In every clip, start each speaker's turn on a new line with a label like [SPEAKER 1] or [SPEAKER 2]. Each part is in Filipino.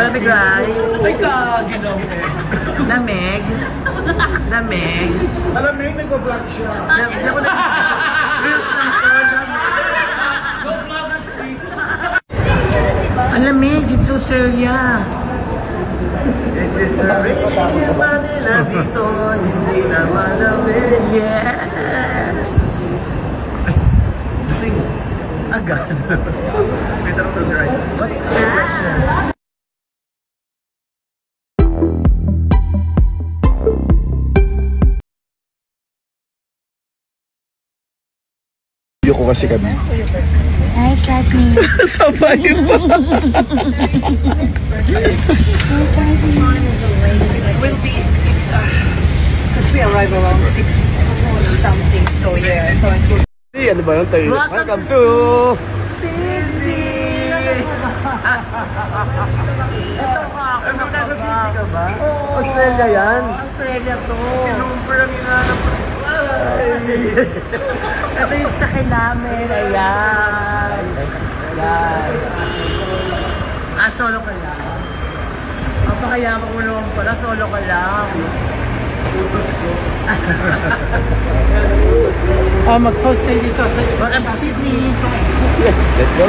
[SPEAKER 1] Malamig, right?
[SPEAKER 2] Ay ka, ginawa eh.
[SPEAKER 1] Lamig. Lamig.
[SPEAKER 2] Malamig, nag-vlog siya.
[SPEAKER 1] Lamig. Reels lang ko, lamig.
[SPEAKER 2] No vloggers, please.
[SPEAKER 1] Ang lamig, it's so Australia. Rin ba nila dito, hindi na malamig. Yes.
[SPEAKER 2] Lasing.
[SPEAKER 1] Agad.
[SPEAKER 2] May tanong daw si Rice.
[SPEAKER 1] What's the question?
[SPEAKER 2] Ko kasi kami.
[SPEAKER 3] Hi, Jasmine.
[SPEAKER 2] Sabay mo.
[SPEAKER 4] Will be because we arrive around 6 something, so yeah, so it's
[SPEAKER 2] Ano ba yun tayo? Welcome to
[SPEAKER 1] Cindy! Ito ka ako. Nasa ka ba? Oo.
[SPEAKER 2] Australia yan.
[SPEAKER 1] Australia to.
[SPEAKER 2] Kinumpara nila na
[SPEAKER 1] Ito yung sakay namin. Ayan. Ayan. Solo ka lang. Papakayaman ko naman pala. Solo ka lang. Mag-post kayo dito sa Welcome to Sydney.
[SPEAKER 2] Let's go.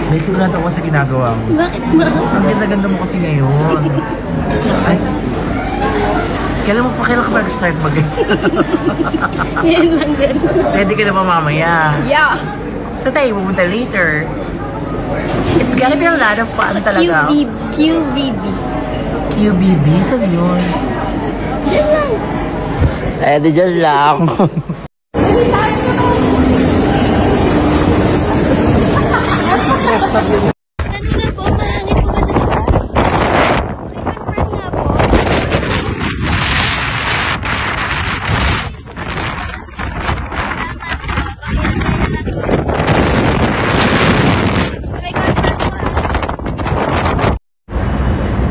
[SPEAKER 1] May sigurado ako sa ginagawa mo.
[SPEAKER 3] Bakit ba?
[SPEAKER 1] Ang ganda-ganda mo kasi ngayon. Ay. Kailan ka ba nag-start
[SPEAKER 3] Yan lang din.
[SPEAKER 1] Ready ka na ba mamaya?
[SPEAKER 3] Yeah.
[SPEAKER 1] So tayo pupunta later. It's gonna be a lot of fun
[SPEAKER 3] Sa
[SPEAKER 1] talaga.
[SPEAKER 3] QVB.
[SPEAKER 1] QBB? Saan yun?
[SPEAKER 3] Yan lang.
[SPEAKER 1] Eh, di dyan lang.
[SPEAKER 3] Saan na po? Mahangin po ba sa labas? I-confirm nga po.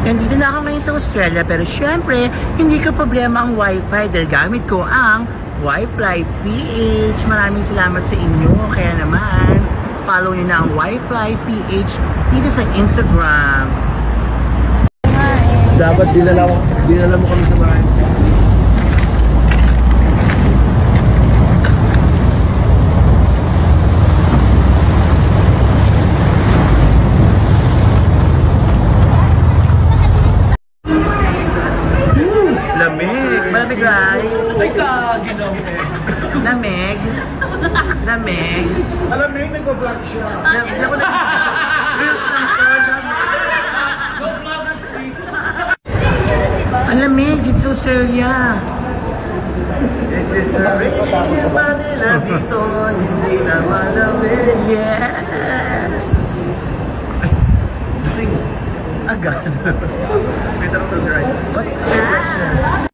[SPEAKER 1] Nandito na ako ngayon sa Australia pero syempre, hindi ko problema ang wifi dahil gamit ko ang Wi-Fi PH. Maraming salamat sa inyo. Kaya naman, follow niyo na ang Wi-Fi PH dito sa Instagram.
[SPEAKER 2] Dapat dinala mo kami sa bahay.
[SPEAKER 1] Lamig. Malamig, right?
[SPEAKER 2] Ay ka, ginawa eh.
[SPEAKER 1] Lamig. Lamig.
[SPEAKER 2] Malamig, nag-vlog siya.
[SPEAKER 1] Lamig. Reels lang ko, lamig.
[SPEAKER 2] No vloggers, please.
[SPEAKER 1] Ang lamig, it's so Australia. Rin ba nila dito, hindi na malamig. Yes.
[SPEAKER 2] Lasing.
[SPEAKER 1] Agad.
[SPEAKER 2] May tanong daw si Rice.
[SPEAKER 1] What's the question?